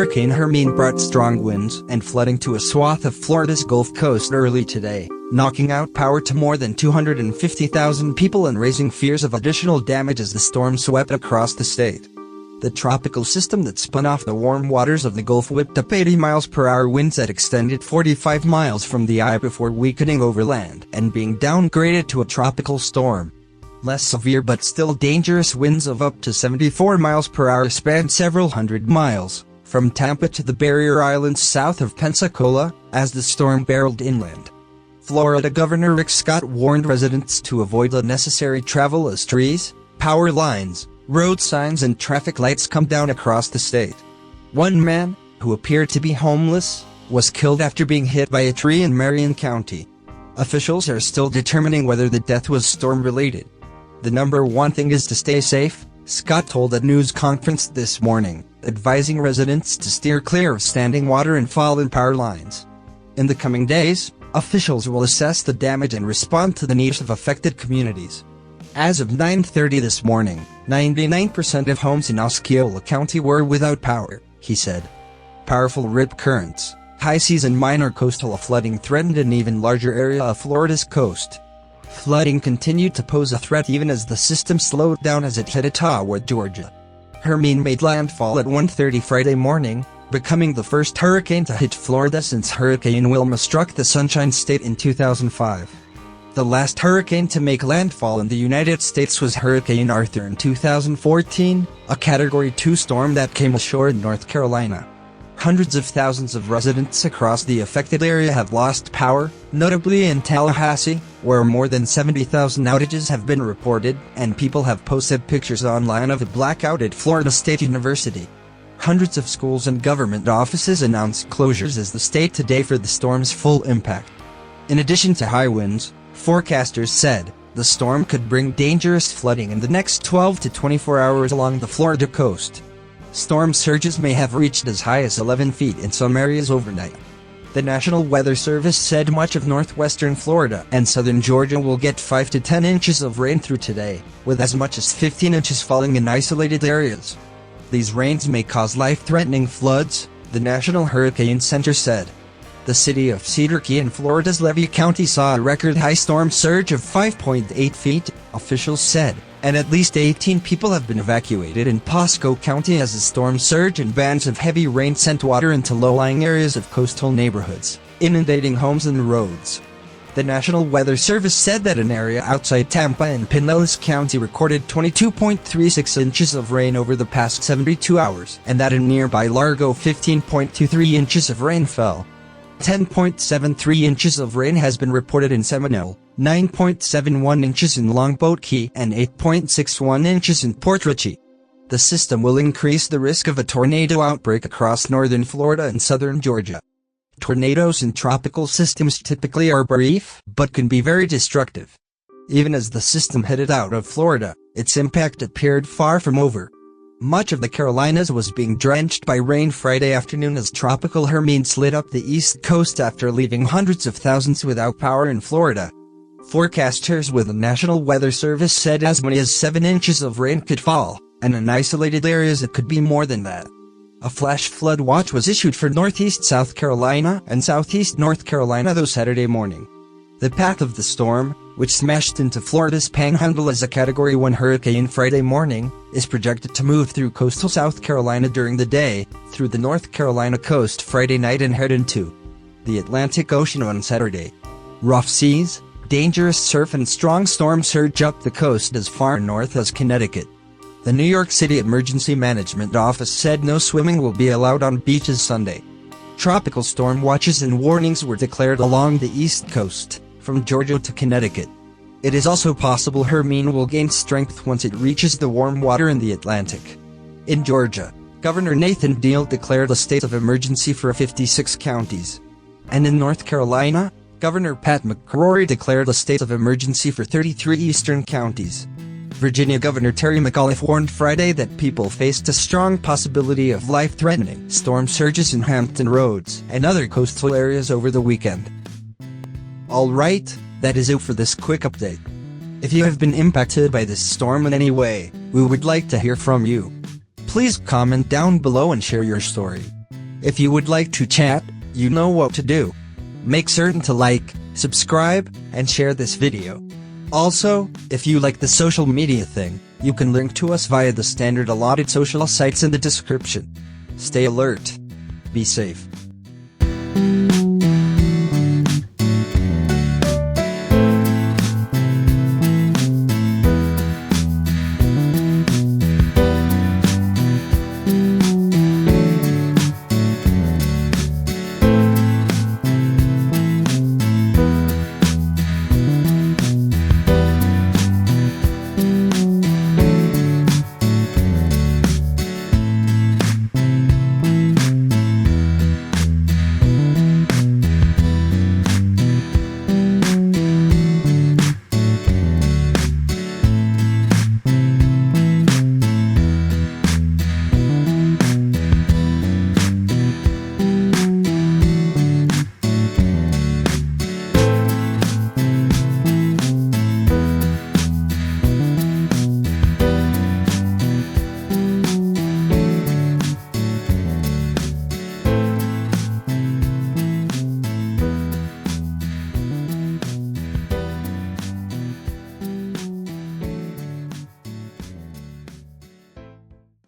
Hurricane Hermine brought strong winds and flooding to a swath of Florida's Gulf Coast early today, knocking out power to more than 250,000 people and raising fears of additional damage as the storm swept across the state. The tropical system that spun off the warm waters of the Gulf whipped up 80 miles per hour winds that extended 45 miles from the eye before weakening over land and being downgraded to a tropical storm. Less severe but still dangerous winds of up to 74 miles per hour spanned several hundred miles, from Tampa to the barrier islands south of Pensacola, as the storm barreled inland. Florida Governor Rick Scott warned residents to avoid unnecessary travel as trees, power lines, road signs and traffic lights come down across the state. One man, who appeared to be homeless, was killed after being hit by a tree in Marion County. Officials are still determining whether the death was storm-related. The number one thing is to stay safe, Scott told a news conference this morning, advising residents to steer clear of standing water and fallen power lines. In the coming days, officials will assess the damage and respond to the needs of affected communities. As of 9:30 this morning, 99% of homes in Osceola County were without power, he said. Powerful rip currents, high seas and minor coastal flooding threatened an even larger area of Florida's coast. Flooding continued to pose a threat even as the system slowed down as it hit Ottawa, Georgia. Hermine made landfall at 1:30 Friday morning, becoming the first hurricane to hit Florida since Hurricane Wilma struck the Sunshine State in 2005. The last hurricane to make landfall in the United States was Hurricane Arthur in 2014, a Category 2 storm that came ashore in North Carolina. Hundreds of thousands of residents across the affected area have lost power, notably in Tallahassee, where more than 70,000 outages have been reported, and people have posted pictures online of a blackout at Florida State University. Hundreds of schools and government offices announced closures as the state today for the storm's full impact. In addition to high winds, forecasters said the storm could bring dangerous flooding in the next 12 to 24 hours along the Florida coast. Storm surges may have reached as high as 11 feet in some areas overnight. The National Weather Service said much of northwestern Florida and southern Georgia will get 5 to 10 inches of rain through today, with as much as 15 inches falling in isolated areas. These rains may cause life-threatening floods, the National Hurricane Center said. The city of Cedar Key in Florida's Levy County saw a record-high storm surge of 5.8 feet, officials said, and at least 18 people have been evacuated in Pasco County as the storm surge and bands of heavy rain sent water into low-lying areas of coastal neighborhoods, inundating homes and roads. The National Weather Service said that an area outside Tampa and Pinellas County recorded 22.36 inches of rain over the past 72 hours, and that in nearby Largo 15.23 inches of rain fell. 10.73 inches of rain has been reported in Seminole, 9.71 inches in Longboat Key, and 8.61 inches in Port Richey. The system will increase the risk of a tornado outbreak across northern Florida and southern Georgia. Tornadoes in tropical systems typically are brief, but can be very destructive. Even as the system headed out of Florida, its impact appeared far from over. Much of the Carolinas was being drenched by rain Friday afternoon as Tropical Hermine slid up the east coast after leaving hundreds of thousands without power in Florida. Forecasters with the National Weather Service said as many as 7 inches of rain could fall, and in isolated areas it could be more than that. A flash flood watch was issued for northeast South Carolina and southeast North Carolina those Saturday morning. The path of the storm, which smashed into Florida's Panhandle as a Category 1 hurricane Friday morning, is projected to move through coastal South Carolina during the day, through the North Carolina coast Friday night and head into the Atlantic Ocean on Saturday. Rough seas, dangerous surf and strong storm surge up the coast as far north as Connecticut. The New York City Emergency Management Office said no swimming will be allowed on beaches Sunday. Tropical storm watches and warnings were declared along the east coast, from Georgia to Connecticut. It is also possible Hermine will gain strength once it reaches the warm water in the Atlantic. In Georgia, Governor Nathan Deal declared a state of emergency for 56 counties. And in North Carolina, Governor Pat McCrory declared a state of emergency for 33 eastern counties. Virginia Governor Terry McAuliffe warned Friday that people faced a strong possibility of life-threatening storm surges in Hampton Roads and other coastal areas over the weekend. Alright, that is it for this quick update. If you have been impacted by this storm in any way, we would like to hear from you. Please comment down below and share your story. If you would like to chat, you know what to do. Make certain to like, subscribe, and share this video. Also, if you like the social media thing, you can link to us via the standard allotted social sites in the description. Stay alert. Be safe.